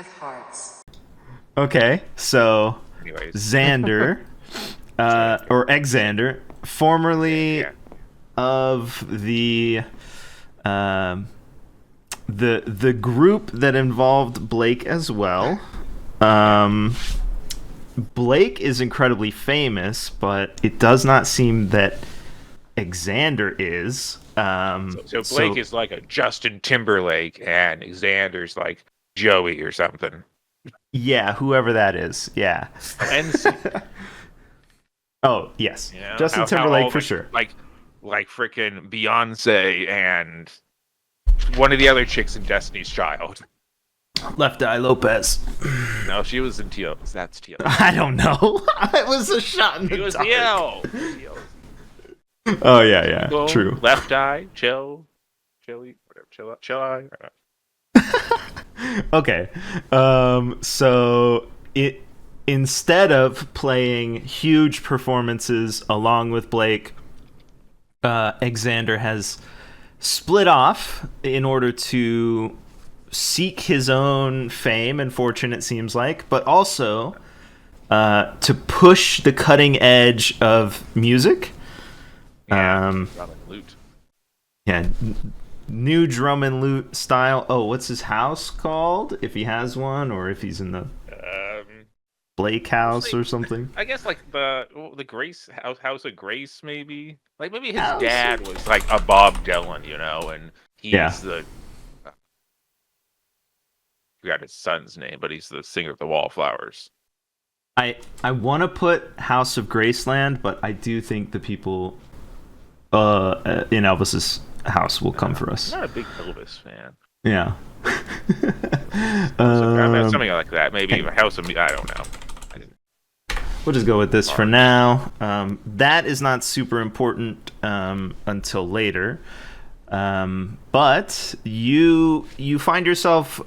with hearts. Okay, so Anyways. Xzander, or Xzander, formerly of the group that involved Blake as well. Blake is incredibly famous, but it does not seem that Xzander is. So Blake is like a Justin Timberlake, and Xander's like Joey or something. Yeah, whoever that is. Yeah. Oh, yes. You know, Justin Timberlake for sure. Like freaking Beyonce and one of the other chicks in Destiny's Child. Left Eye Lopez. No, she was in T.O. That's T.O. I don't know. It was a shot in the dark. He was T.O. Oh, yeah. Go, True. Left Eye, Chilly, whatever, Chill Eye. Okay. So instead of playing huge performances along with Blake, Xzander has split off in order to seek his own fame and fortune, it seems like, but also to push the cutting edge of music. Drum and lute. Yeah, new drum and lute style. Oh, what's his house called? If he has one, or if he's in the Blake house or something. I guess like the Grace House of Grace, maybe. Like maybe his dad was like a Bob Dylan, you know, and he's the. I forgot his son's name, but he's the singer of the Wallflowers. I want to put House of Graceland, but I do think the people in Elvis's house will come for us. I'm not a big Elvis fan. Yeah. Something like that. Maybe even House of Me. I don't know. We'll just go with this for now. That is not super important until later. But you find yourself...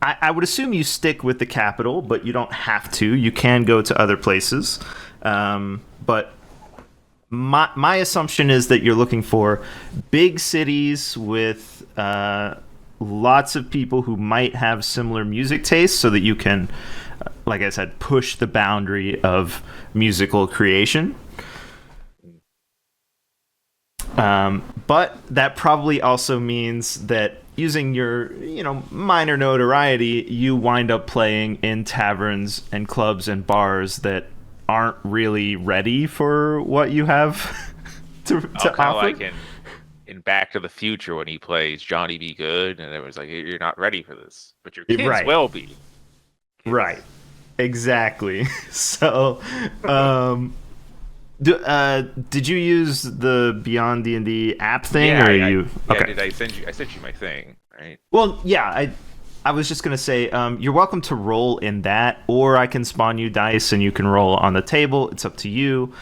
I would assume you stick with the capital, but you don't have to. You can go to other places. But my assumption is that you're looking for big cities with lots of people who might have similar music tastes so that you can, like I said, push the boundary of musical creation. But that probably also means that using your, minor notoriety, you wind up playing in taverns and clubs and bars that aren't really ready for what you have to offer. Like in Back to the Future when he plays Johnny B. Good, and it was like, you're not ready for this, but your kids will be. Right. Exactly. So, did you use the Beyond D&D app thing, Yeah, Okay. Did I sent you my thing, right? Well, yeah. I was just gonna say, you're welcome to roll in that, or I can spawn you dice and you can roll on the table. It's up to you.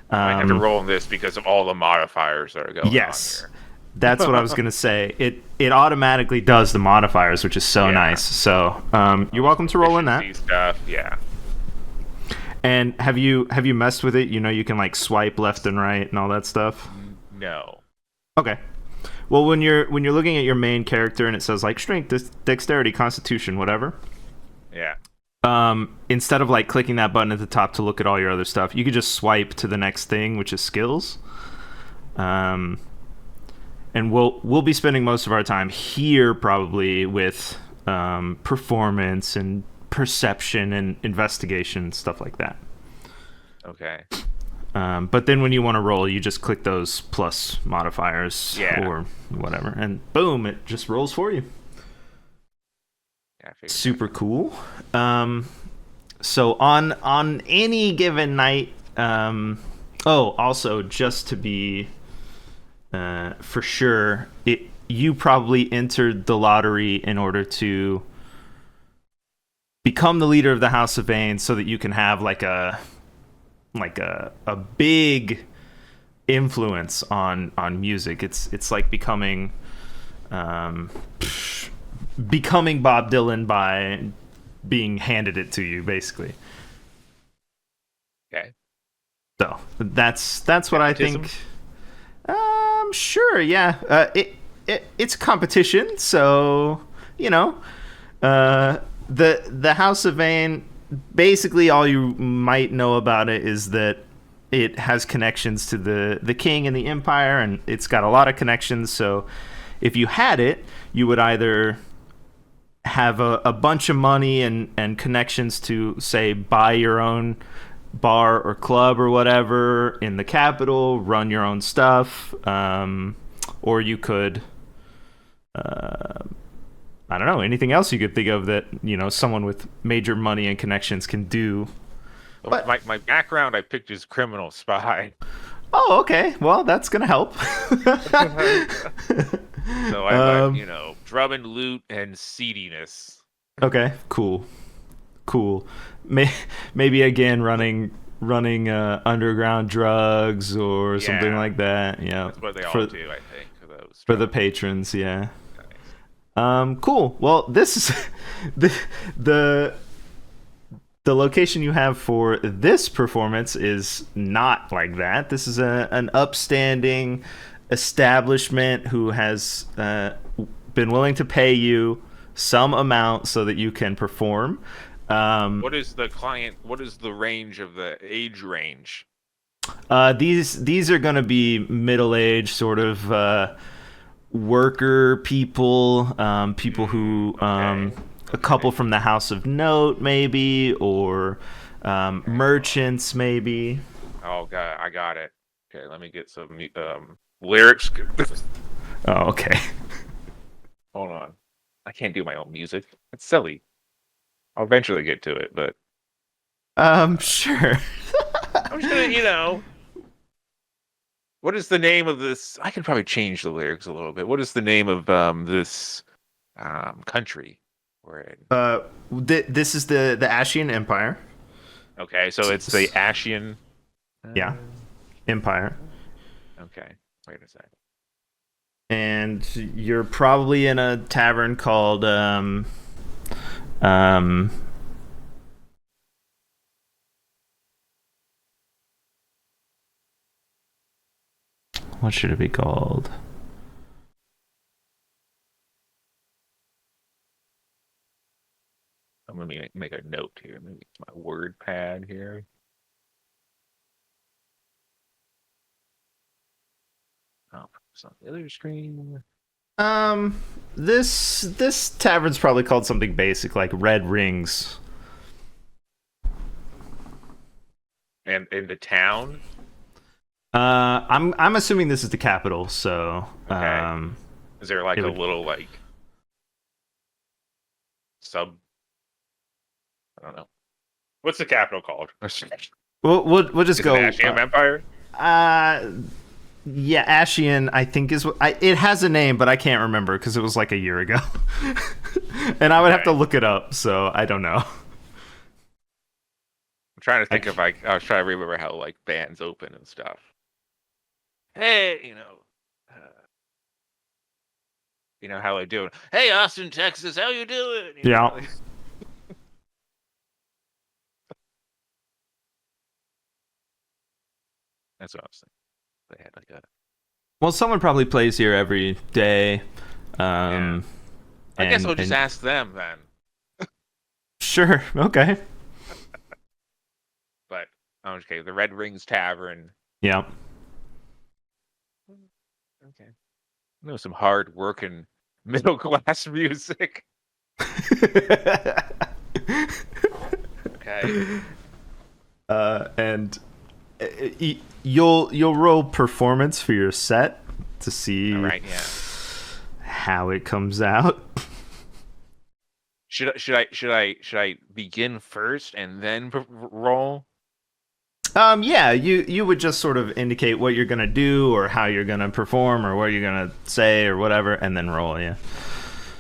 I have to roll in this because of all the modifiers that are going on here. That's what I was gonna say. It automatically does the modifiers, which is so nice. So you're welcome to roll in that. Stuff, yeah. And have you messed with it? You can like swipe left and right and all that stuff. No. Okay. Well, when you're looking at your main character and it says like strength, dexterity, constitution, whatever. Yeah. Instead of like clicking that button at the top to look at all your other stuff, you could just swipe to the next thing, which is skills. And we'll be spending most of our time here probably with performance and perception and investigation, stuff like that. Okay. But then when you want to roll, you just click those plus modifiers or whatever, and boom, it just rolls for you. Yeah, super cool. So on any given night, also just to be for sure, you probably entered the lottery in order to become the leader of the House of Vane, so that you can have like a big influence on music. It's like becoming Bob Dylan by being handed it to you, basically. Okay. So that's what I think. Sure, yeah. It's competition, so The House of Vane. Basically, all you might know about it is that it has connections to the king and the empire, and it's got a lot of connections. So, if you had it, you would either have a bunch of money and connections to, say, buy your own bar or club or whatever in the capital, run your own stuff, or you could, I don't know, anything else you could think of that, someone with major money and connections can do. But my background I picked is criminal spy. Oh, okay. Well, that's gonna help. So I like, drum and loot and seediness. Okay, cool. Maybe again running underground drugs or something like that. Yeah, that's what they all do, I think. For the patrons, yeah. Nice. Cool. Well, this is the location you have for this performance is not like that. This is an upstanding establishment who has been willing to pay you some amount so that you can perform. What is the range of the age range? These are going to be middle-aged, sort of worker people, people who a couple from the House of Note, maybe, or merchants, maybe. Oh god, I got it. Okay, let me get some lyrics. Oh, okay. Hold on. I can't do my own music. It's silly. I'll eventually get to it, but sure. I'm just gonna, what is the name of this? I could probably change the lyrics a little bit. What is the name of this country we're in? This is the Ashian Empire. Okay, so it's the Ashian. Yeah, Empire. Okay, wait a second. And you're probably in a tavern called what should it be called? I'm gonna make a note here. Maybe it's my word pad here. Oh, it's on the other screen. This tavern's probably called something basic like Red Rings. And in the town? I'm assuming this is the capital, so okay. Is there like a little like sub? I don't know. What's the capital called? We'll just go. Ashian Empire. Yeah, Ashian, I think is what it has a name, but I can't remember because it was like a year ago, and I would have to look it up. So I don't know. I'm trying to think I was trying to remember how like bands open and stuff. Hey, how they do it. Hey, Austin, Texas, how you doing? Yeah. That's what I was thinking. They had like a. Well, someone probably plays here every day. I guess I'll just ask them then. Sure. Okay. But okay, the Red Rings Tavern. Yeah. Okay. I know some hard working middle class music. Okay. And you'll roll performance for your set to see how it comes out. Should I begin first and then roll? Yeah, you would just sort of indicate what you're gonna do or how you're gonna perform or what you're gonna say or whatever, and then roll. Yeah.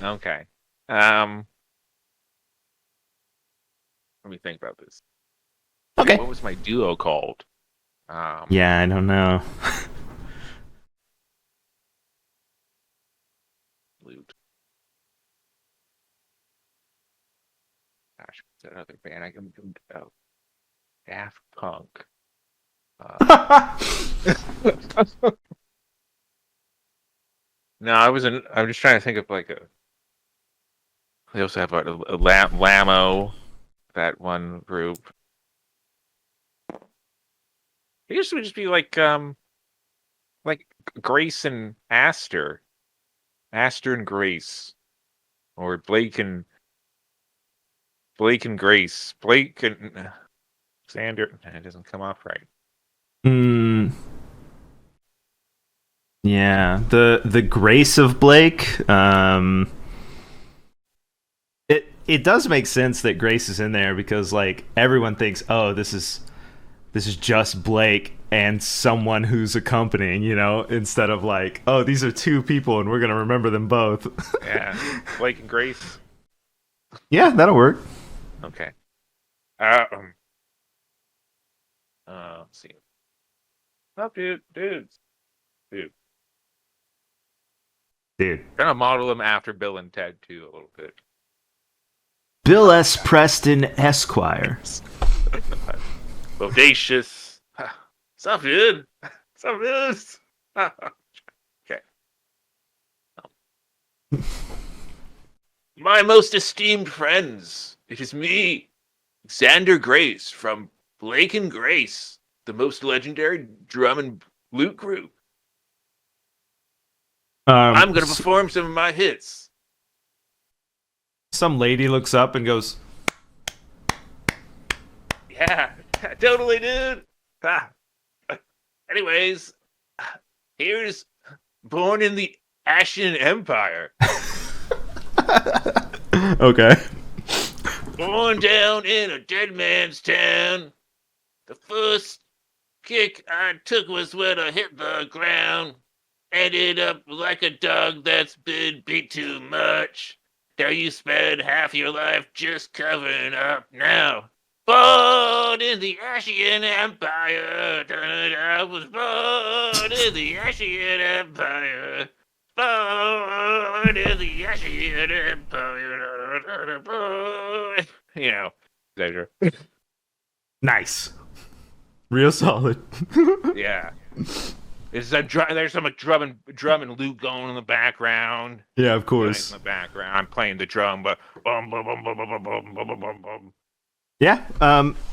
Okay. Let me think about this. Okay. What was my duo called? Yeah, I don't know. Loot. Gosh, what's that other band? I can do Daft Punk. No, I'm just trying to think of like They also have a Lamo, that one group. I guess it would just be like Grace and Aster and Grace, or Blake and Grace, Blake and Xzander. It doesn't come off right. Yeah, the grace of Blake. It does make sense that Grace is in there because like everyone thinks, oh, this is just Blake and someone who's accompanying, instead of like, oh, these are two people and we're gonna remember them both. Yeah, Blake and Grace. Yeah, that'll work. Okay. Let's see. Oh, dudes. Gonna model them after Bill and Ted too a little bit. Bill S. Preston Esquire. Bodacious. What's up, dude? What's up, dudes? Okay. My most esteemed friends, it is me, Xzander Grace from Blake and Grace, the most legendary drum and flute group. I'm going to perform some of my hits. Some lady looks up and goes, yeah, totally, dude. Anyways, here's Born in the Ashen Empire. Okay. Born down in a dead man's town. The first kick I took was when I hit the ground. Ended up like a dog that's been beat too much. Now you spend half your life just covering up now. Born in the Ashen Empire. I was born in the Ashen Empire. Born in the Ashen Empire. Pleasure. Nice. Real solid. Yeah. There's some drum and loop going in the background. Yeah, of course. In the background, I'm playing the drum, but bum bum bum bum bum bum bum bum bum bum. Yeah.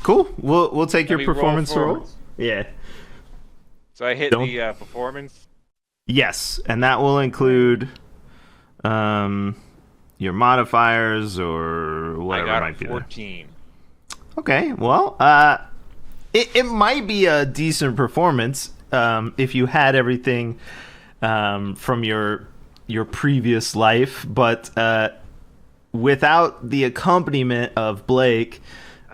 Cool. We'll take your performance roll. Yeah. So I hit the performance. Yes, and that will include your modifiers or whatever I got might be 14. There. Okay. Well, it might be a decent performance. If you had everything from your previous life, but without the accompaniment of Blake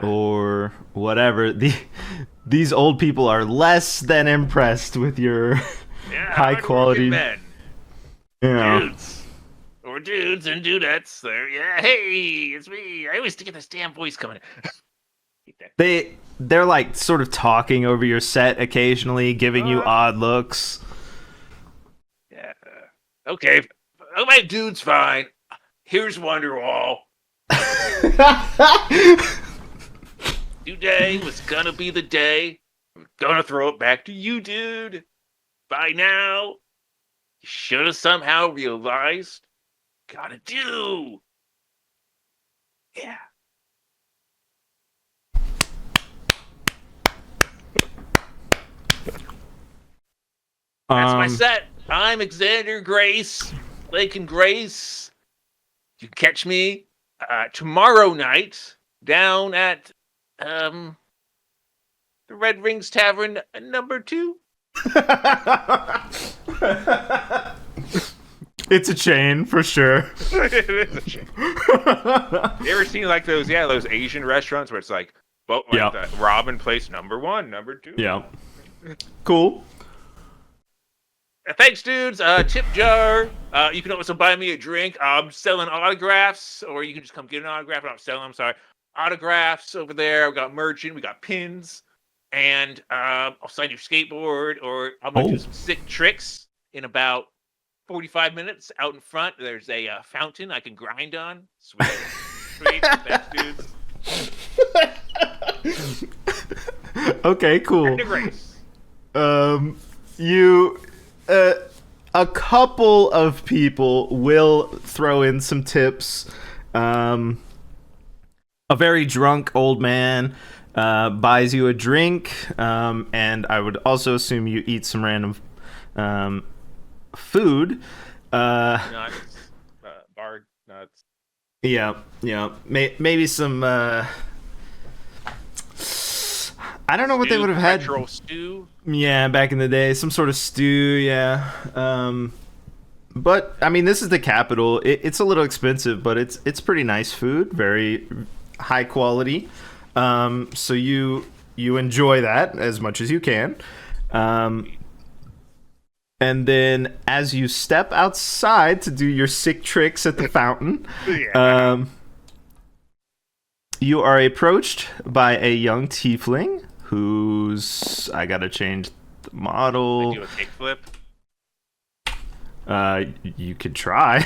or whatever, these old people are less than impressed with your high quality men. Dudes and dudettes. Yeah, hey, it's me. I always get this damn voice coming. They're like sort of talking over your set occasionally, giving you odd looks. Yeah. Okay. Oh, my dude's fine. Here's Wonderwall. Today was gonna be the day. I'm gonna throw it back to you, dude. By now, you should have somehow realized. Gotta do. Yeah. That's my set. I'm Xzander Grace, Blake and Grace. You can catch me tomorrow night down at the Red Rings Tavern number 2. It's a chain for sure. It is a chain. You ever seen like those Asian restaurants where it's like, the Robin Place number 1, number 2? Yeah. Cool. Thanks, dudes. Tip jar. You can also buy me a drink. I'm selling autographs, or you can just come get an autograph. I'm selling them. Sorry, autographs over there. We got merchant. We got pins, and I'll sign your skateboard, or I'm gonna do some sick tricks in about 45 minutes. Out in front, there's a fountain I can grind on. Sweet. Thanks, dudes. Okay, cool. Grace. A couple of people will throw in some tips A very drunk old man buys you a drink, and I would also assume you eat some random food. Nuts, bar nuts. Yeah. Maybe some. I don't know what they would have had. Natural stew. Yeah, back in the day, some sort of stew. Yeah. But I mean, this is the capital. It's a little expensive, but it's pretty nice food, very high quality. So you enjoy that as much as you can. And then as you step outside to do your sick tricks at the fountain, you are approached by a young tiefling who's... I gotta change the model. I do a kickflip. You could try.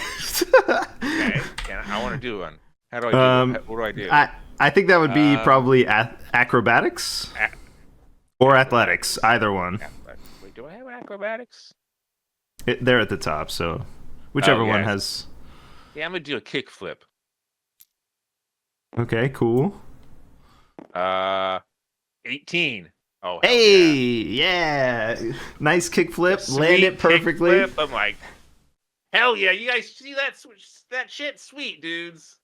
Okay, I want to do one. How do I do it? What do I do? I think that would be probably acrobatics or athletics, either one. Wait, do I have acrobatics? They're at the top, so whichever one has. Yeah, I'm gonna do a kickflip. Okay, cool. 18. Oh, hey, yeah. Nice kickflip. Land it perfectly. Kickflip. I'm like, hell yeah! You guys see that shit? Sweet dudes.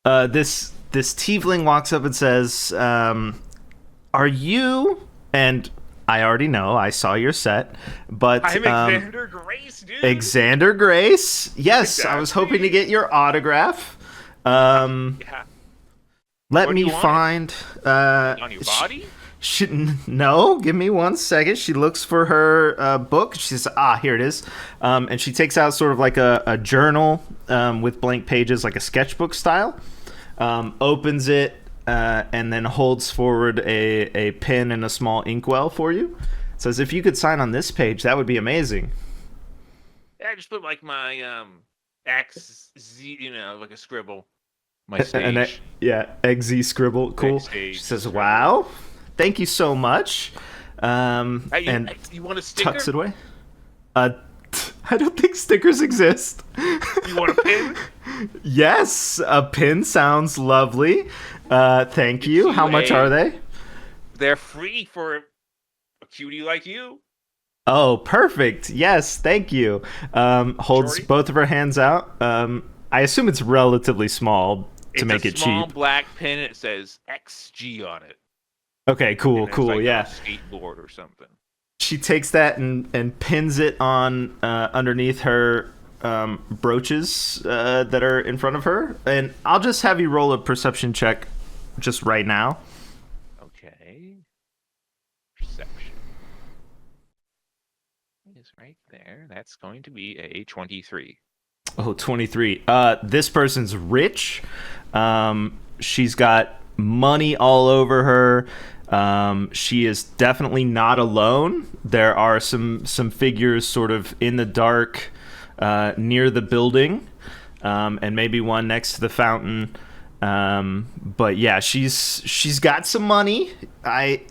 This tiefling walks up and says, "Are you?" And I already know. I saw your set, but I'm Xzander Grace, dude. Xzander Grace. Yes, I was hoping to get your autograph. Yeah. Let me find. On your body? No, give me 1 second. She looks for her book. She says, here it is. And she takes out sort of like a journal with blank pages, like a sketchbook style. Opens it and then holds forward a pen and a small inkwell for you. Says, if you could sign on this page, that would be amazing. Yeah, I just put like my X, Z, like a scribble. My stage. XZ scribble. Cool. She says, wow. Thank you so much. And you want a sticker? Tucks it away. I don't think stickers exist. You want a pin? Yes, a pin sounds lovely. Thank you. How much are they? They're free for a cutie like you. Oh, perfect. Yes, thank you. Holds both of her hands out. I assume it's relatively small to make it cheap. It's a small black pin. It says XG on it. Okay, cool, like yeah. A skateboard or something. She takes that and pins it on underneath her brooches that are in front of her. And I'll just have you roll a perception check just right now. Okay. Perception. It's right there. That's going to be a 23. Oh, 23. This person's rich. She's got money all over her. She is definitely not alone. There are some figures sort of in the dark near the building, and maybe one next to the fountain. But yeah, she's got some money. I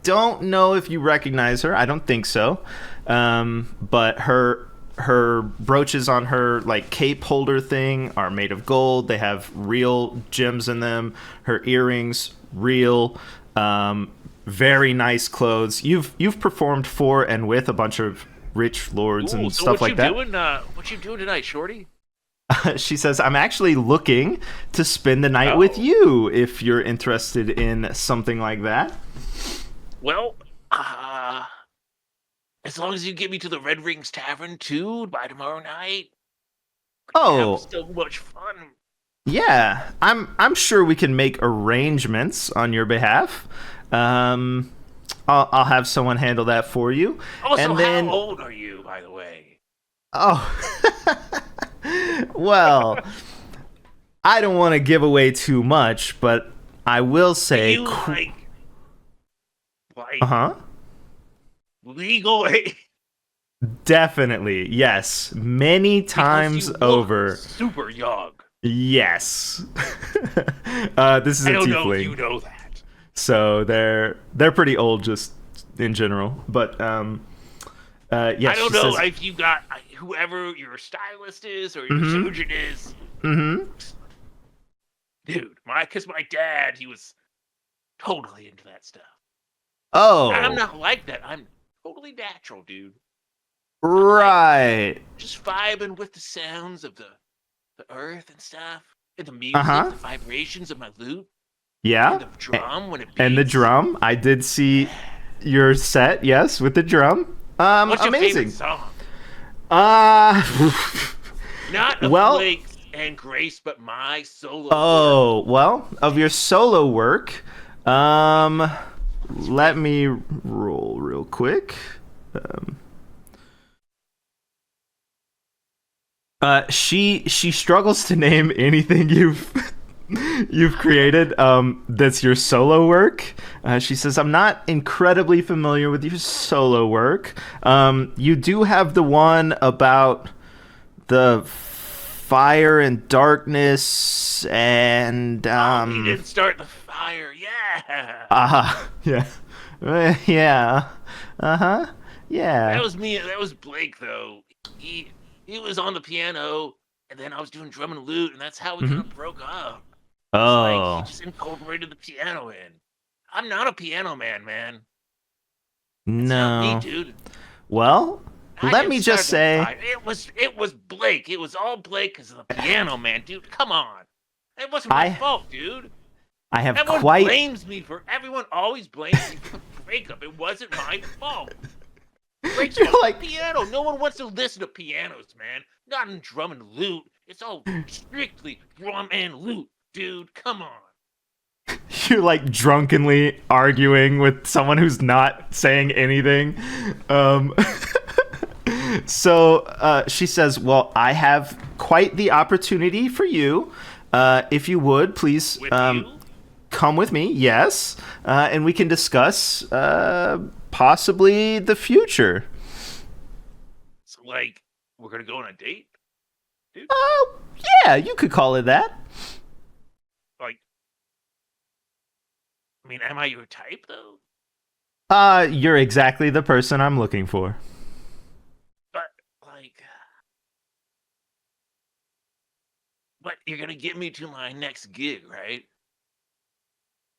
don't know if you recognize her. I don't think so. But her brooches on her like cape holder thing are made of gold. They have real gems in them. Her earrings, real. Very nice clothes. You've performed for and with a bunch of rich lords and stuff like that. What you doing tonight, Shorty? She says, I'm actually looking to spend the night with you if you're interested in something like that. Well, as long as you get me to the Red Rings Tavern too by tomorrow night. Oh, have so much fun. Yeah, I'm sure we can make arrangements on your behalf. I'll have someone handle that for you. Also, and then, how old are you, by the way? Oh, well, I don't want to give away too much, but I will say, legal age? Definitely, yes, many times over. Super young. Yes. This is a tiefling. I don't know if you know that. So they're pretty old just in general. But yes, I don't know if you got whoever your stylist is or your surgeon is. Mm-hmm. Dude, because my dad, he was totally into that stuff. Oh. I'm not like that. I'm totally natural, dude. Right. Like, just vibing with the sounds of the earth and stuff. And the music, the vibrations of my lute. Yeah. And the drum when it beats. And the drum. I did see your set, yes, with the drum. What's your amazing. favorite song? Not of Blake and Grace, but my solo work. Well, of your solo work, let me roll real quick. She struggles to name anything you've created that's your solo work. She says, I'm not incredibly familiar with your solo work. You do have the one about the fire and darkness and he didn't start the fire. Yeah. Yeah. Yeah. Yeah. That was me. That was Blake, though. He was on the piano, and then I was doing drum and lute, and that's how we kind of broke up. Oh. Like, he just incorporated the piano in. I'm not a piano man. That's no. not me, dude. Well, let me just say, it was Blake. It was all Blake because of the piano man, dude. Come on, it wasn't my fault, dude. I have Everyone quite. Everyone always blames me for the breakup. It wasn't my fault. Breaks like piano. No one wants to listen to pianos, man. Not in drum and lute. It's all strictly drum and lute, dude. Come on. You're like drunkenly arguing with someone who's not saying anything. So she says, well, I have quite the opportunity for you. If you would, please come with me. Yes. And we can discuss possibly the future. So, like, we're going to go on a date? Dude? Yeah, you could call it that. Like, I mean, am I your type, though? You're exactly the person I'm looking for. But you're going to get me to my next gig, right?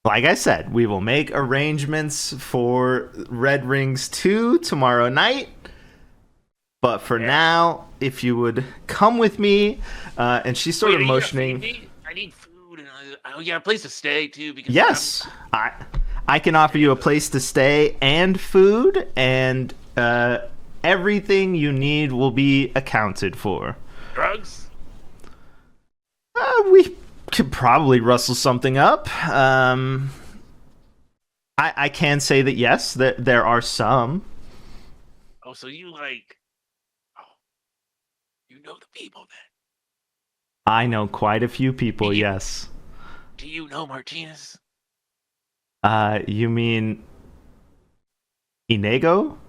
Like I said, we will make arrangements for Red Rings 2 tomorrow night. But for now, if you would come with me, and she's sort of motioning. I need food, and I got a place to stay, too. Because yes, I can offer you a place to stay and food, and everything you need will be accounted for. Drugs? We could probably rustle something up. I can say that yes, there are some. Oh, so you know the people then? I know quite a few people. Yes. Do you know Martinez? You mean Inigo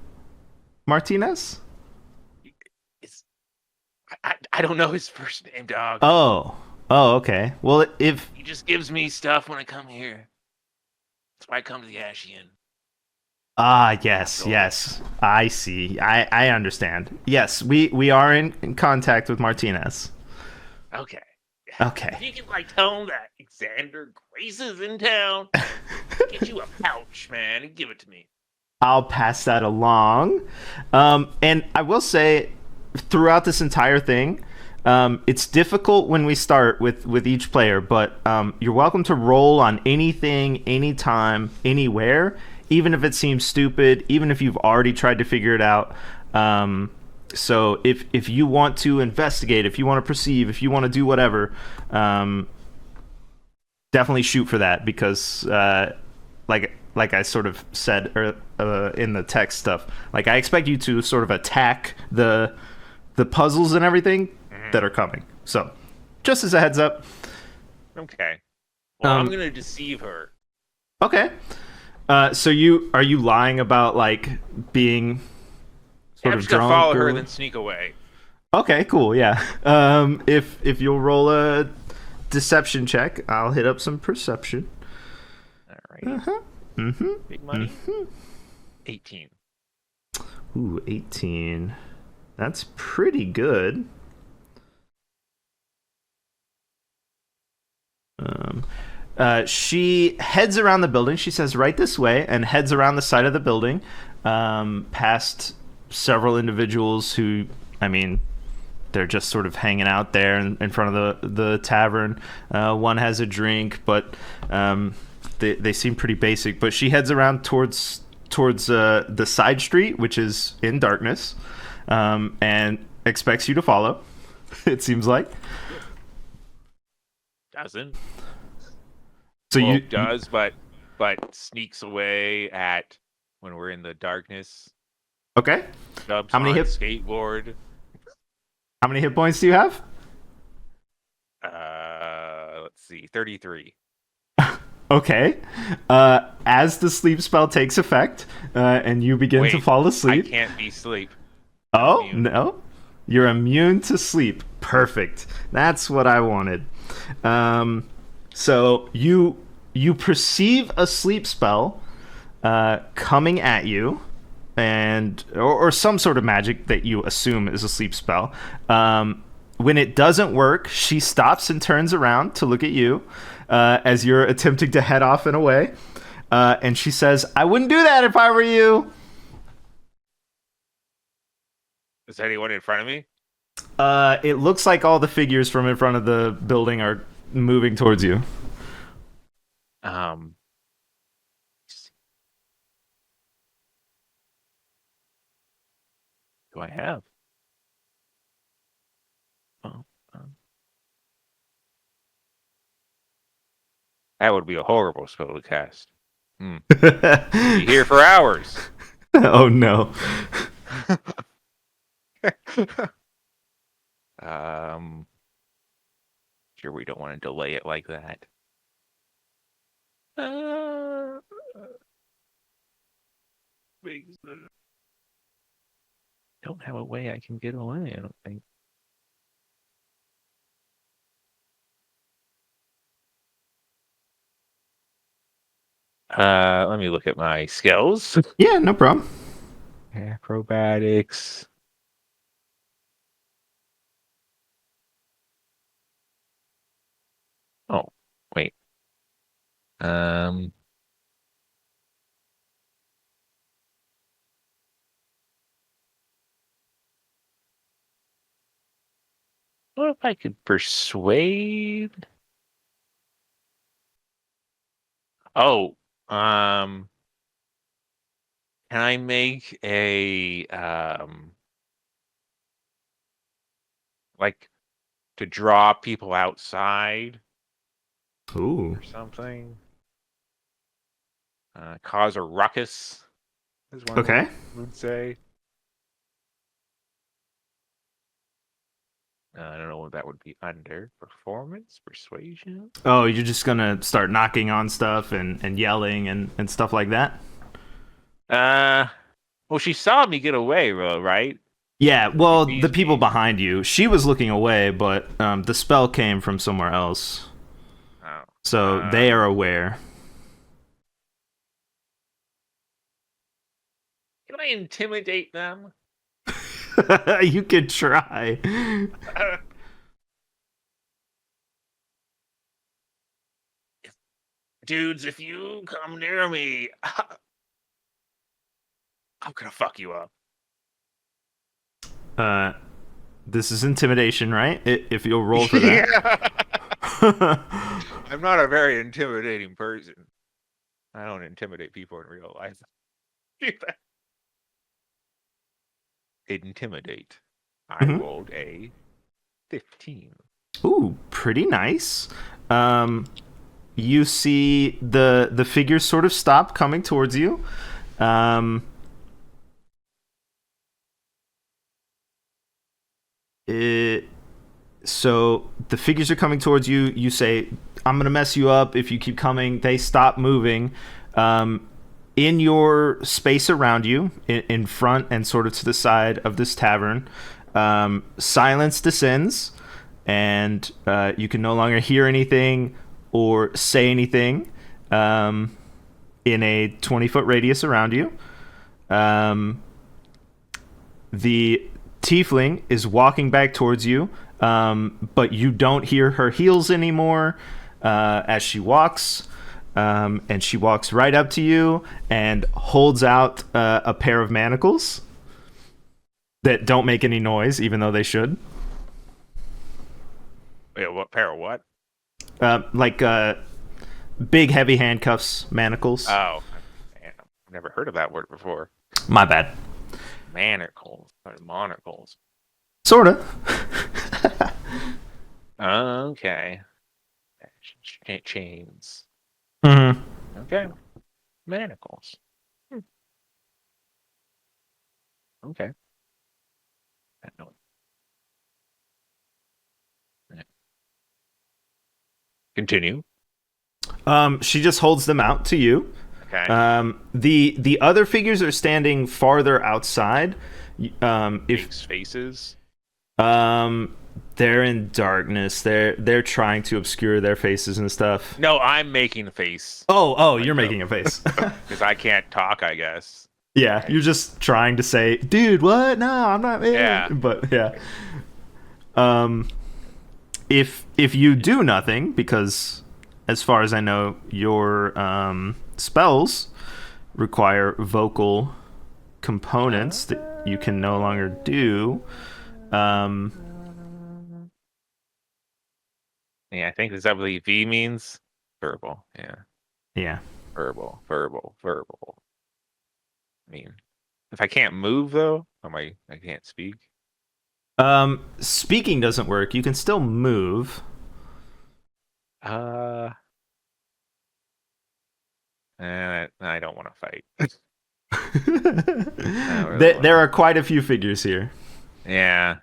Martinez? I don't know his first name, dog. Oh, okay. Well, if he just gives me stuff when I come here, that's why I come to the Ashy Inn. Yes. I see. I understand. Yes, we are in contact with Martinez. Okay. Okay. You can tell him that Xzander Grace is in town. Get you a pouch, man, and give it to me. I'll pass that along. And I will say, throughout this entire thing, it's difficult when we start with each player, but you're welcome to roll on anything, anytime, anywhere, even if it seems stupid, even if you've already tried to figure it out. So if you want to investigate, if you want to perceive, if you want to do whatever, definitely shoot for that, because like I sort of said in the text stuff, like I expect you to sort of attack the puzzles and everything that are coming. So, just as a heads up. Okay. Well, I'm gonna deceive her. Okay. So are you lying about being sort I'm of just gonna drunk follow or... her and then sneak away. Okay, cool. Yeah. If you'll roll a deception check, I'll hit up some perception. All right. Big money. 18. Ooh, 18. That's pretty good. She heads around the building. She says, right this way, and heads around the side of the building, past several individuals who, I mean, they're just sort of hanging out there in front of the tavern. One has a drink, but they seem pretty basic. But she heads around towards the side street, which is in darkness, and expects you to follow. It seems like. Doesn't. So well, you does, but sneaks away at when we're in the darkness. Okay? Jumps How many on skateboard. How many hit points do you have? Let's see, 33. Okay. As the sleep spell takes effect, and you begin to fall asleep. I can't be sleep. Oh, no. You're immune to sleep. Perfect. That's what I wanted. So you perceive a sleep spell coming at you, and or some sort of magic that you assume is a sleep spell. When it doesn't work, she stops and turns around to look at you as you're attempting to head off and away. And she says, I wouldn't do that if I were you. Is anyone in front of me? It looks like all the figures from in front of the building are moving towards you. Do I have? Oh, that would be a horrible spell to cast. Be here for hours. Oh no. Sure, we don't want to delay it like that. Don't have a way I can get away, I don't think. Let me look at my skills. Yeah, no problem. Acrobatics. Oh, wait. What if I could persuade? Oh, can I make a like to draw people outside? Ooh. Or something. Cause a ruckus, as one Okay. would say. I don't know what that would be under. Performance? Persuasion? Oh, you're just gonna start knocking on stuff and yelling and stuff like that? Well, she saw me get away, right? Yeah, well, the people behind you. She was looking away, but the spell came from somewhere else. Oh. So they are aware. Can I intimidate them? You could try. Dudes, if you come near me, I'm gonna fuck you up. This is intimidation, right? If you'll roll for that. Yeah. I'm not a very intimidating person. I don't intimidate people in real life. Intimidate. I rolled a 15. Ooh, pretty nice. You see the figures sort of stop coming towards you. So the figures are coming towards you. You say, I'm going to mess you up if you keep coming. They stop moving. In your space around you, in front and sort of to the side of this tavern, silence descends, and you can no longer hear anything or say anything in a 20-foot radius around you. The tiefling is walking back towards you, but you don't hear her heels anymore as she walks. And she walks right up to you and holds out a pair of manacles that don't make any noise, even though they should. Wait, what pair of what? Big, heavy handcuffs, manacles. Oh, man, I've never heard of that word before. My bad. Manacles or monocles. Sorta. Okay. Chains. Mm-hmm. Okay. Manacles. Okay. Continue. She just holds them out to you. Okay. The other figures are standing farther outside. Makes faces. They're in darkness. They're trying to obscure their faces and stuff. No, I'm making a face. Oh, you're making a face. Because I can't talk, I guess. Yeah, right. You're just trying to say, dude, what? No, I'm not. Yeah. But yeah. If you do nothing, because as far as I know, your spells require vocal components that you can no longer do. Yeah, I think is that what V means? Verbal. Yeah. Yeah. Verbal. I mean, if I can't move though, I can't speak. Speaking doesn't work. You can still move. I don't want to fight. There are quite a few figures here. Yeah.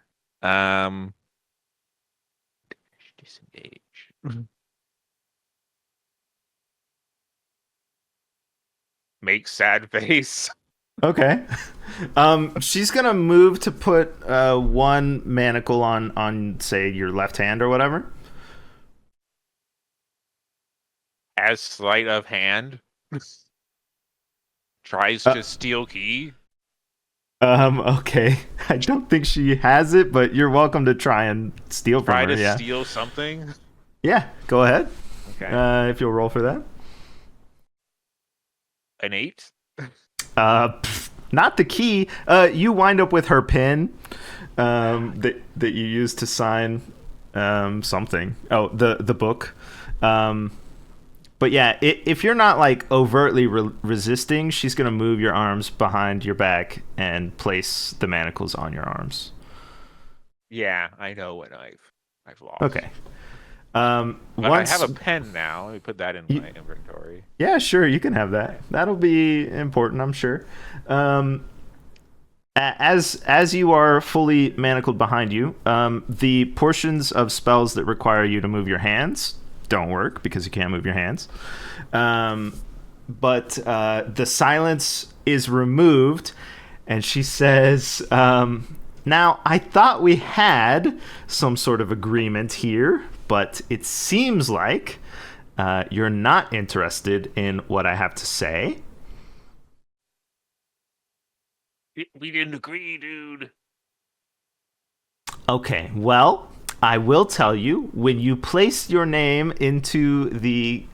Disengage. Make sad face. Okay. She's gonna move to put one manacle on say your left hand or whatever. As sleight of hand. Tries to steal key. Okay. I don't think she has it, but you're welcome to try and steal from her. Try to Yeah. steal something. Yeah, go ahead. Okay. If you'll roll for that. An 8. Not the key. You wind up with her pin that you use to sign something. Oh, the book. But yeah, if you're not like overtly resisting, she's gonna move your arms behind your back and place the manacles on your arms. Yeah, I know what I've lost. Okay. But I have a pen now. Let me put that in my inventory. Yeah, sure, you can have that. That'll be important, I'm sure. As you are fully manacled behind you, the portions of spells that require you to move your hands don't work because you can't move your hands. But the silence is removed, and she says, now, I thought we had some sort of agreement here, but it seems like you're not interested in what I have to say. We didn't agree, dude. Okay, well, I will tell you, when you place your name into the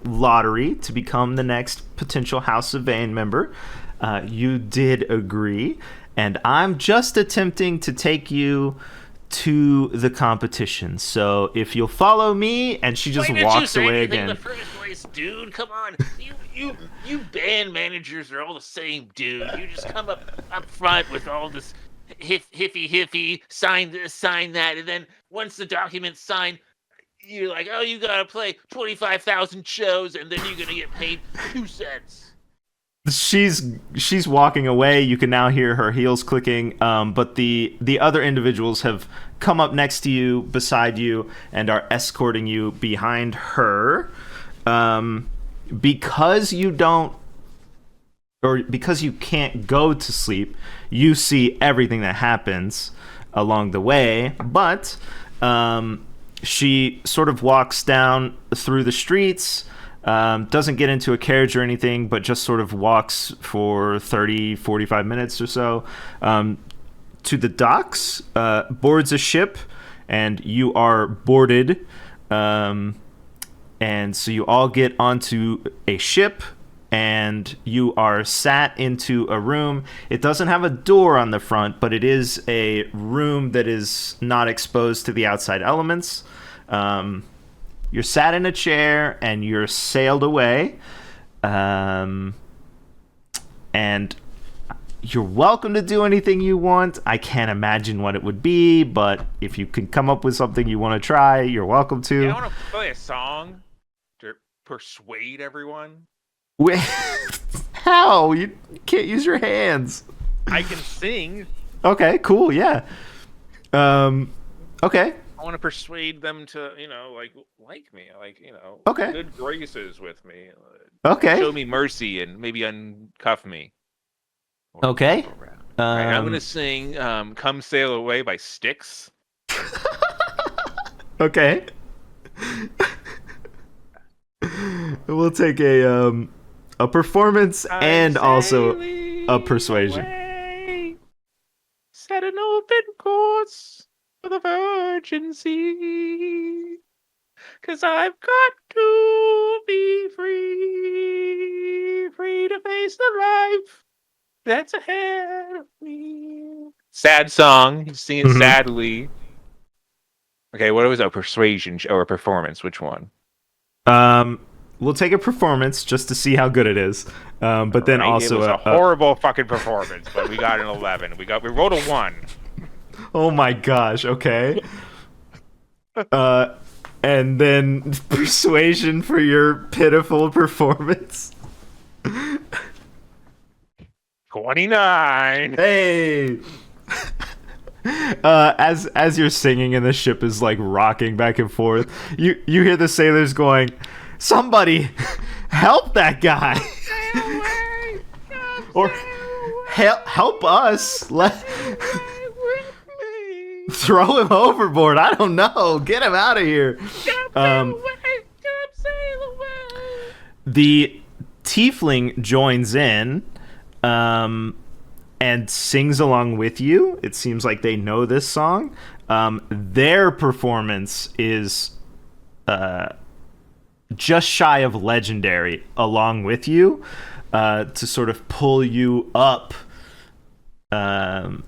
lottery to become the next potential House of Vane member, you did agree, and I'm just attempting to take you to the competition. So if you'll follow me, and she just walks away again. In the first place, dude, come on. You band managers are all the same, dude. You just come up front with all this hiffy, sign this, sign that, and then once the document's signed, you're like, oh, you gotta play 25,000 shows, and then you're gonna get paid 2 cents. She's walking away. You can now hear her heels clicking, but the other individuals have come up next to you, beside you, and are escorting you behind her. Because you don't, or because you can't go to sleep, you see everything that happens along the way, but she sort of walks down through the streets, doesn't get into a carriage or anything, but just sort of walks for 30, 45 minutes or so, to the docks, boards a ship, and you are boarded. And so you all get onto a ship, and you are sat into a room. It doesn't have a door on the front, but it is a room that is not exposed to the outside elements. You're sat in a chair, and you're sailed away. And you're welcome to do anything you want. I can't imagine what it would be, but if you can come up with something you want to try, you're welcome to. Yeah, I want to play a song to persuade everyone. How? You can't use your hands. I can sing. Okay, cool, yeah. Okay. I want to persuade them to, like me, Okay. good graces with me. Okay. Show me mercy and maybe uncuff me. Okay. Right, I'm going to sing Come Sail Away by Styx. Okay. We'll take a performance and also a persuasion. Away, set an open course for the virgin sea. 'Cause I've got to be free, free to face the life that's ahead of me. Sad song. He's singing sadly. Okay, what was a persuasion or a performance? Which one? We'll take a performance just to see how good it is. But then also it was a horrible fucking performance, but we got an 11. We rolled a 1. Oh my gosh, okay. And then persuasion for your pitiful performance. 29. Hey. As you're singing and the ship is like rocking back and forth, you hear the sailors going, "Somebody help that guy." Sail away, Or help us. Throw him overboard. I don't know. Get him out of here. Sail away. The tiefling joins in and sings along with you. It seems like they know this song. Their performance is just shy of legendary along with you, to sort of pull you up in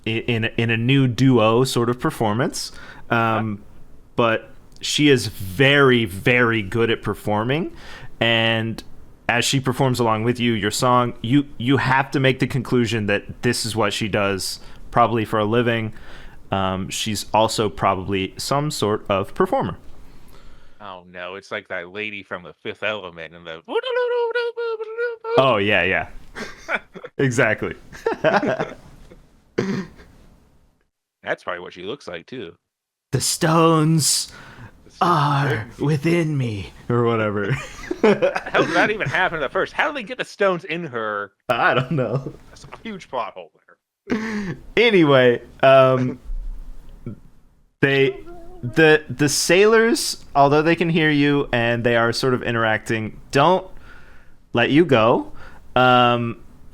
a new duo sort of performance. But she is very, very good at performing, and as she performs along with you, your song, you have to make the conclusion that this is what she does, probably for a living. She's also probably some sort of performer. Oh no, it's like that lady from The Fifth Element and the. Oh yeah. Exactly. That's probably what she looks like too. The stones are within me, or whatever. How did that even happen at first? How did they get the stones in her? I don't know. That's a huge plot hole there. Anyway, the sailors, although they can hear you and they are sort of interacting, don't let you go.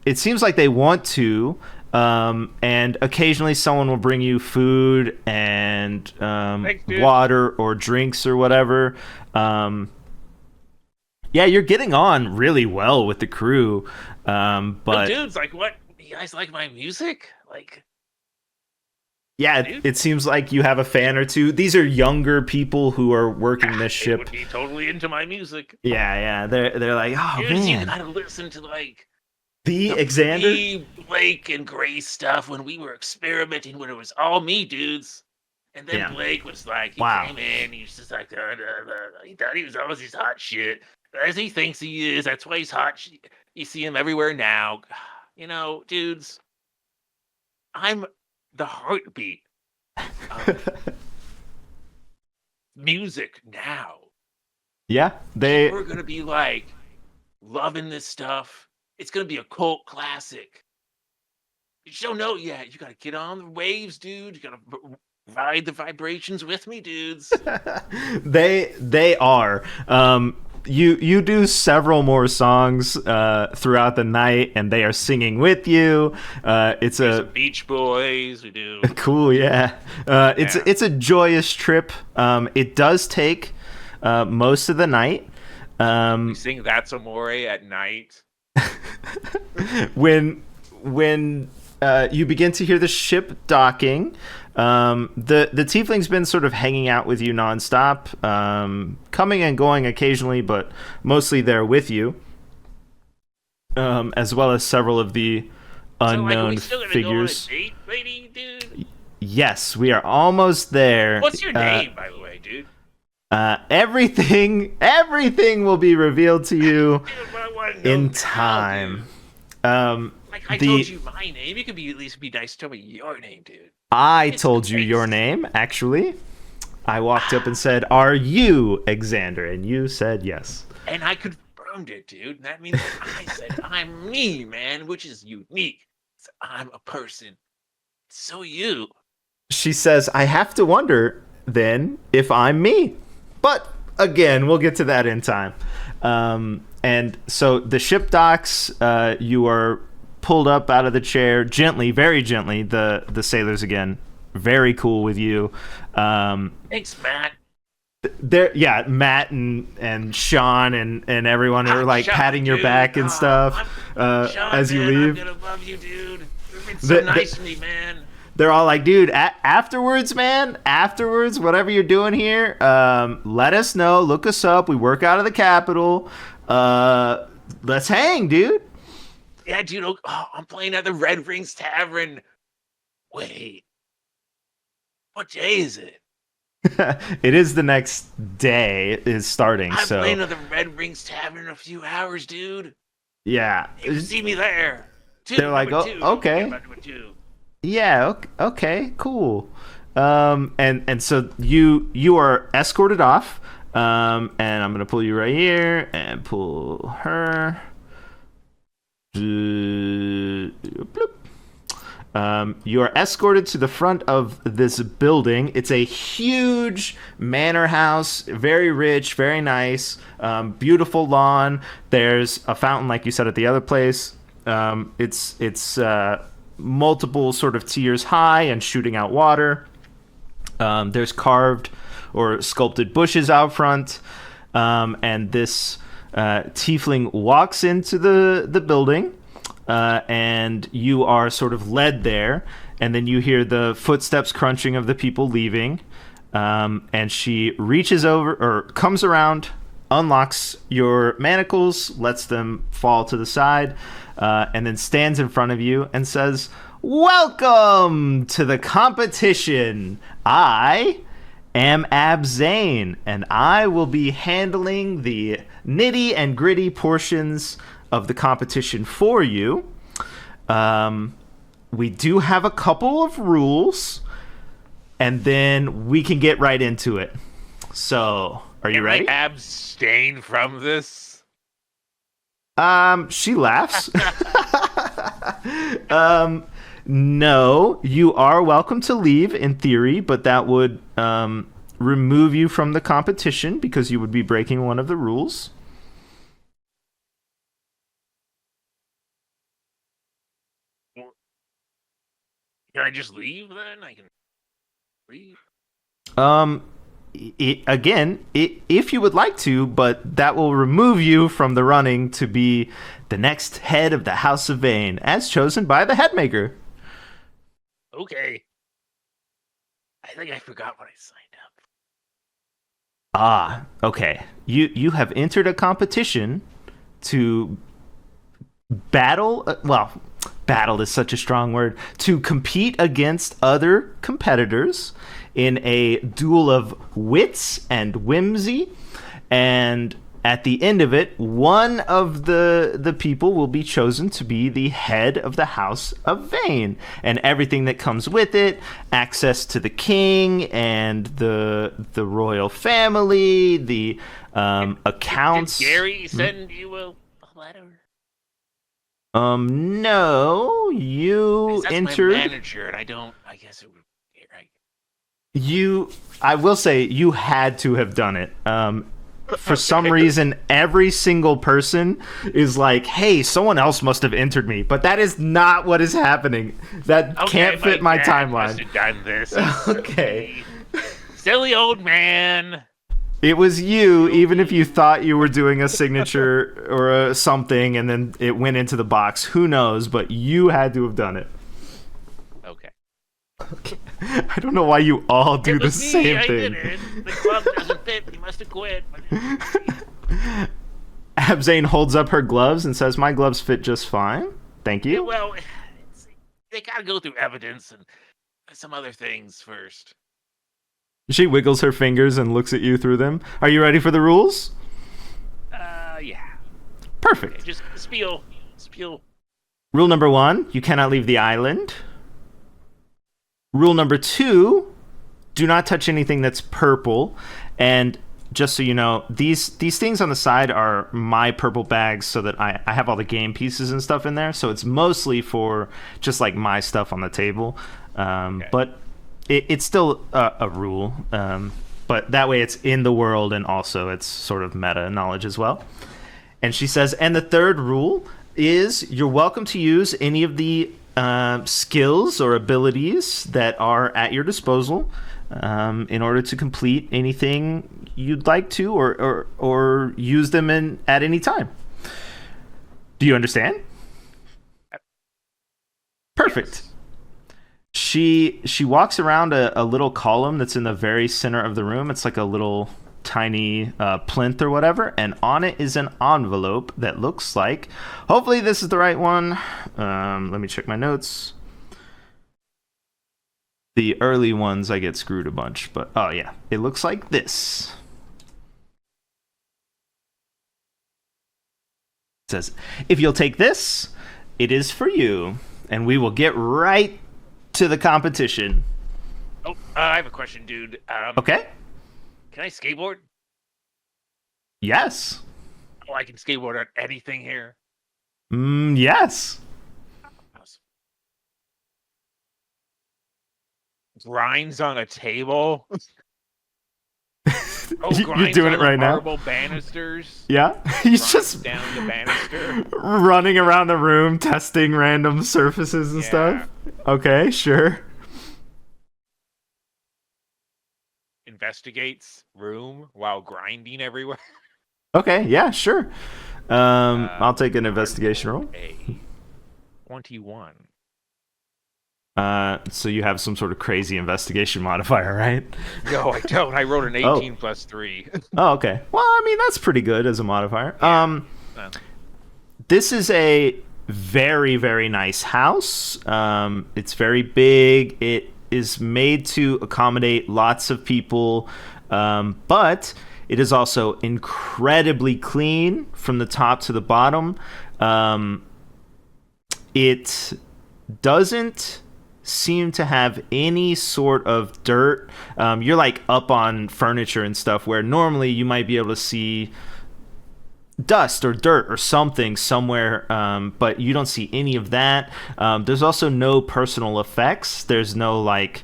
It seems like they want to, and occasionally someone will bring you food and Thanks, water or drinks or whatever. Yeah, you're getting on really well with the crew, but dudes, like, what? You guys like my music? Like, yeah, dude, it seems like you have a fan or two. These are younger people who are working this ship. They would be totally into my music. Yeah, they're like, oh Dudes, you man, gotta listen to like the Xzander. Blake and Grace stuff when we were experimenting, when it was all me, dudes. And then Yeah. Blake was like, he Wow. came in, he was just like, he thought he was always his hot shit. As he thinks he is, that's why he's hot. You see him everywhere now. You know, dudes, I'm the heartbeat of music now. Yeah, We're going to be like loving this stuff. It's going to be a cult classic. You just don't know yet. You got to get on the waves, dude. You got to ride the vibrations with me, dudes. they are. you do several more songs throughout the night, and they are singing with you. It's a Beach Boys. We do cool, yeah. It's a joyous trip. It does take most of the night. We sing "That's Amore" at night. when you begin to hear the ship docking, the tiefling's been sort of hanging out with you nonstop, coming and going occasionally, but mostly they're with you, as well as several of the unknown figures. Go on a date, lady, dude? Yes, we are almost there. What's your name, by the way, dude? Everything will be revealed to you in time. I told you my name. You could at least be nice to tell me your name, dude. I told you your name, actually. I walked up and said, "Are you Xzander?" And you said yes. And I confirmed it, dude. That means I said I'm me, man, which is unique. So I'm a person. So you. She says, "I have to wonder then if I'm me." But again, we'll get to that in time. And so the ship docks. You are pulled up out of the chair gently, very gently. The sailors again, very cool with you. Thanks, Matt. Matt and Sean and everyone are like Sean, patting your back and stuff Sean, as you man, leave. I'm gonna love you, dude. You've been so nice to me, man. They're all like, dude, afterwards, man, whatever you're doing here, let us know, look us up. We work out of the capital. Let's hang, dude. Yeah, dude. Oh, I'm playing at the Red Rings Tavern. Wait, what day is it? It is the next day is starting. I'm playing at the Red Rings Tavern in a few hours, dude. Yeah, you can see me there. They're like, okay. Yeah, okay, cool. And so you are escorted off. And I'm gonna pull you right here and pull her. Bloop. You are escorted to the front of this building. It's a huge manor house, very rich, very nice, beautiful lawn. There's a fountain, like you said at the other place. It's multiple sort of tiers high and shooting out water. There's carved or sculpted bushes out front, and this tiefling walks into the building, and you are sort of led there, and then you hear the footsteps crunching of the people leaving, and she reaches over or comes around, unlocks your manacles, lets them fall to the side, and then stands in front of you and says, "Welcome to the competition. I am Abzane, and I will be handling the nitty and gritty portions of the competition for you. We do have a couple of rules, and then we can get right into it. So, are you ready? I abstain from this? She laughs. No, you are welcome to leave in theory, but that would remove you from the competition because you would be breaking one of the rules. Can I just leave then? I can leave. If you would like to, but that will remove you from the running to be the next head of the House of Vane, as chosen by the Headmaker. Okay. I think I forgot what I signed up. Ah, okay. You have entered a competition to battle. Battle is such a strong word. To compete against other competitors in a duel of wits and whimsy, and at the end of it, one of the people will be chosen to be the head of the House of Vane, and everything that comes with it, access to the king and the royal family, the accounts. Did Gary send you a letter? No, you entered. My manager, and I guess it would be right. I will say you had to have done it. for some reason, every single person is like, hey, someone else must have entered me. But that is not what is happening. That can't fit my timeline. Must have done this. Okay. Silly old man. It was you, even if you thought you were doing a signature or something, and then it went into the box. Who knows? But you had to have done it. Okay. I don't know why you all do the same I thing. did it. The glove doesn't fit. You must have quit. Abzane holds up her gloves and says, "My gloves fit just fine. Thank you." Yeah, well, they gotta go through evidence and some other things first. She wiggles her fingers and looks at you through them. Are you ready for the rules? Yeah. Perfect. Okay, just spiel. Rule number 1, you cannot leave the island. Rule number 2, do not touch anything that's purple. And just so you know, these things on the side are my purple bags so that I have all the game pieces and stuff in there. So it's mostly for just like my stuff on the table. Okay. But it's still a rule. But that way it's in the world and also it's sort of meta knowledge as well. And she says, and the third rule is you're welcome to use any of the skills or abilities that are at your disposal in order to complete anything you'd like to or use them at any time. Do you understand? Perfect. Yes. She walks around a little column that's in the very center of the room. It's like a little tiny plinth or whatever, and on it is an envelope that looks like, hopefully this is the right one. Let me check my notes. The early ones I get screwed a bunch, but oh yeah, it looks like this. It says, if you'll take this, it is for you, and we will get right to the competition. Oh, I have a question, dude. Okay. Can I skateboard? Yes. Oh, I can skateboard on anything here. Yes. Grinds on a table. You're doing it right now. Marble banisters. Yeah. He's just down the banister. running around the room testing random surfaces and stuff. Okay, sure. Investigates room while grinding everywhere. Okay, yeah, sure. I'll take an investigation roll. 21. So you have some sort of crazy investigation modifier, right? No, I don't. I wrote an 18 plus 3. Oh, okay. Well, I mean, that's pretty good as a modifier. This is a very, very nice house. It's very big. It is made to accommodate lots of people, but it is also incredibly clean from the top to the bottom. It doesn't seem to have any sort of dirt. You're like up on furniture and stuff where normally you might be able to see dust or dirt or something somewhere, but you don't see any of that. There's also no personal effects. There's no like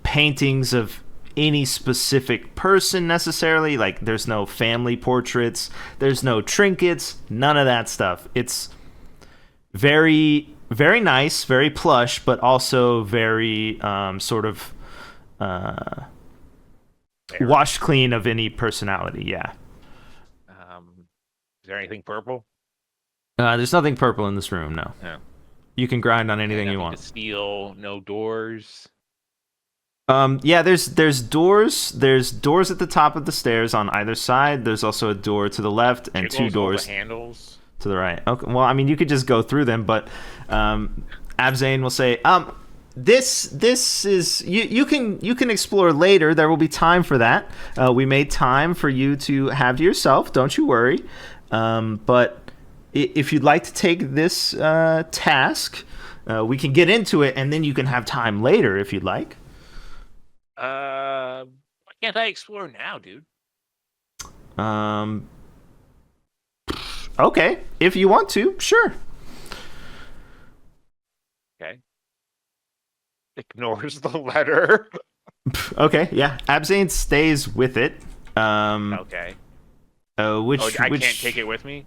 paintings of any specific person necessarily. Like there's no family portraits, there's no trinkets, none of that stuff. It's very, very nice, very plush, but also very sort of washed clean of any personality. Yeah. Is there anything purple? There's nothing purple in this room. No. No. You can grind on anything you want. To steal. No doors. Yeah. There's doors. There's doors at the top of the stairs on either side. There's also a door to the left and two doors. Handles. To the right. Okay. Well, I mean, you could just go through them, but Abzane will say, this is you can explore later. There will be time for that. We made time for you to have to yourself. Don't you worry. But if you'd like to take this task, we can get into it, and then you can have time later if you'd like. Why can't I explore now, dude? Okay, if you want to, sure. Okay. Ignores the letter. Okay, yeah. Abzane stays with it. Okay. I can't take it with me.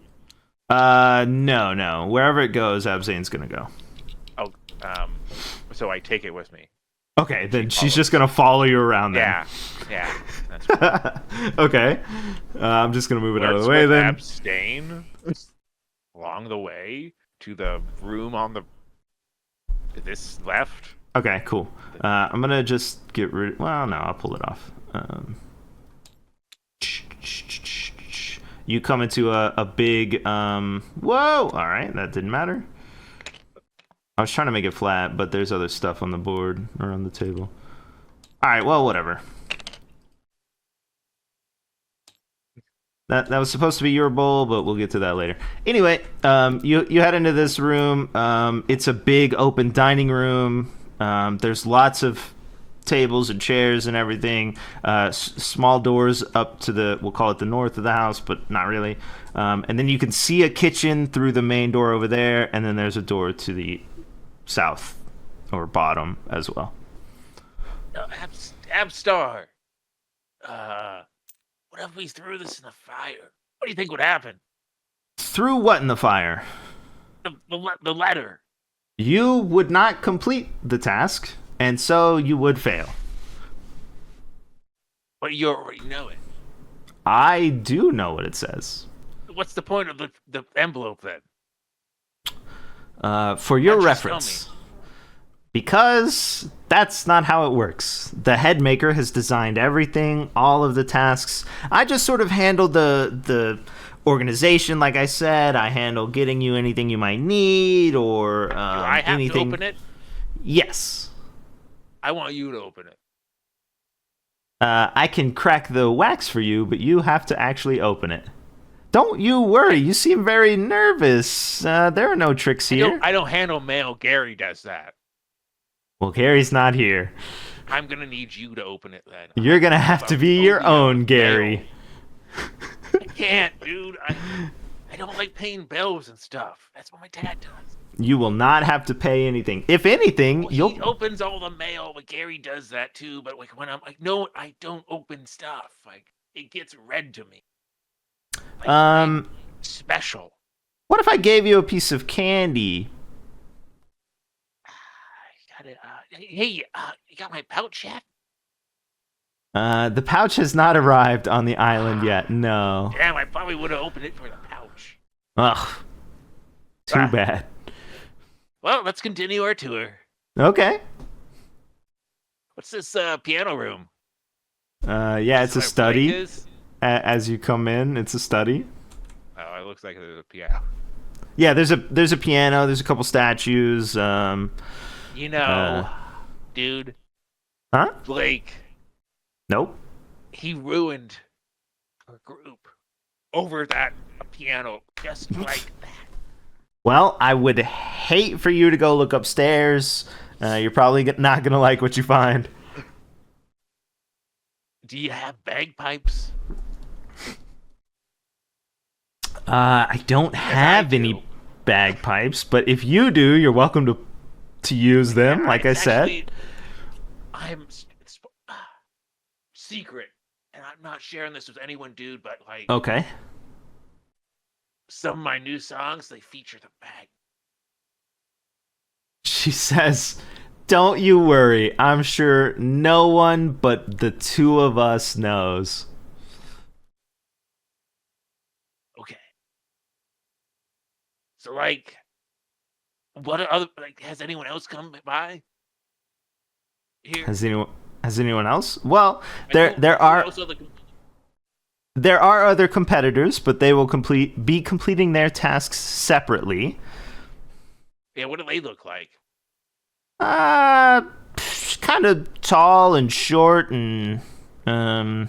No. Wherever it goes, Abzane's gonna go. Oh, so I take it with me. Okay, then she's just gonna follow you around then. Yeah. That's right. Okay. I'm just gonna move it out of the way then. Abstain along the way to the room on the this left. Okay, cool. I'm gonna just get rid. Well, no, I'll pull it off. You come into a big. Whoa! All right, that didn't matter. I was trying to make it flat, but there's other stuff on the board or on the table. All right, well, whatever. That was supposed to be your bowl, but we'll get to that later. Anyway, you head into this room. It's a big open dining room. There's lots of tables and chairs and everything. Small doors up to we'll call it the north of the house, but not really. And then you can see a kitchen through the main door over there, and then there's a door to the south or bottom as well. Abstar. What if we threw this in the fire? What do you think would happen? Threw what in the fire? The letter. You would not complete the task, and so you would fail. But you already know it. I do know what it says. What's the point of the envelope then? For your reference. Because that's not how it works. The headmaker has designed everything, all of the tasks. I just sort of handle the organization, like I said. I handle getting you anything you might need, or Do I have anything. To open it? Yes. I want you to open it. I can crack the wax for you, but you have to actually open it. Don't you worry. You seem very nervous. There are no tricks here. I don't handle mail. Gary does that. Well, Gary's not here. I'm going to need you to open it then. You're going to have to be your own Gary. I can't, dude. I don't like paying bills and stuff. That's what my dad does. You will not have to pay anything. If anything, He opens all the mail, but Gary does that too. But like when I'm like, no, I don't open stuff. Like it gets read to me. Like, special. What if I gave you a piece of candy? I got it. Hey, you got my pouch yet? The pouch has not arrived on the island yet. No. Damn, I probably would have opened it for the pouch. Ugh. Too bad. Well, let's continue our tour. Okay. What's this piano room? Yeah, it's a study. As you come in, it's a study. Oh, it looks like there's a piano. Yeah, there's a piano. There's a couple statues. Dude. Huh? Blake. Nope. He ruined our group over that piano, just like that. Well, I would hate for you to go look upstairs. You're probably not going to like what you find. Do you have bagpipes? I don't have any bagpipes, but if you do, you're welcome to use them, like I said. I'm secret, and I'm not sharing this with anyone, dude, but like... Okay. Some of my new songs, they feature the bag. She says, don't you worry. I'm sure no one but the two of us knows. Okay. So, like, what other, like, has anyone else come by? Here? Has anyone else? Well, there are other competitors, but they will be completing their tasks separately. Yeah, what do they look like? Kind of tall and short, and they're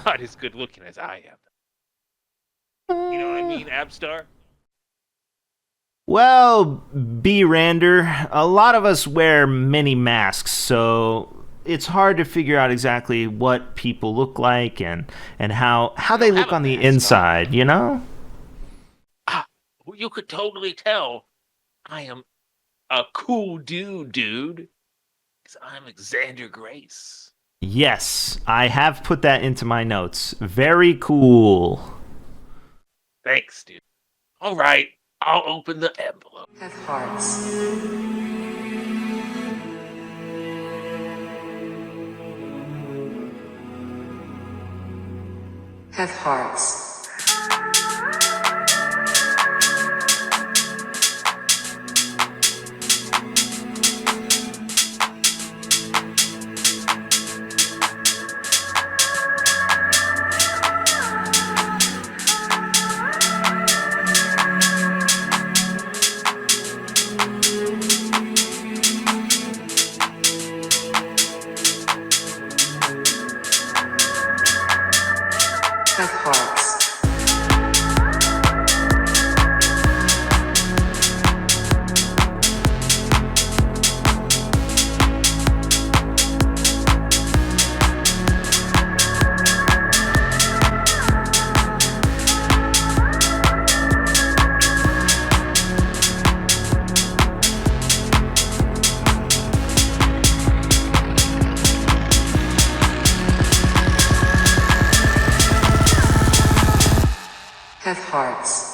not as good looking as I am. You know what I mean, Abstar? Well, B. Rander, a lot of us wear many masks, so it's hard to figure out exactly what people look like and how they look on the inside, you know? You could totally tell I am a cool dude. Because I'm Xzander Grace. Yes, I have put that into my notes. Very cool. Thanks, dude. All right, I'll open the envelope. Have hearts. Have hearts. Have hearts. Have hearts.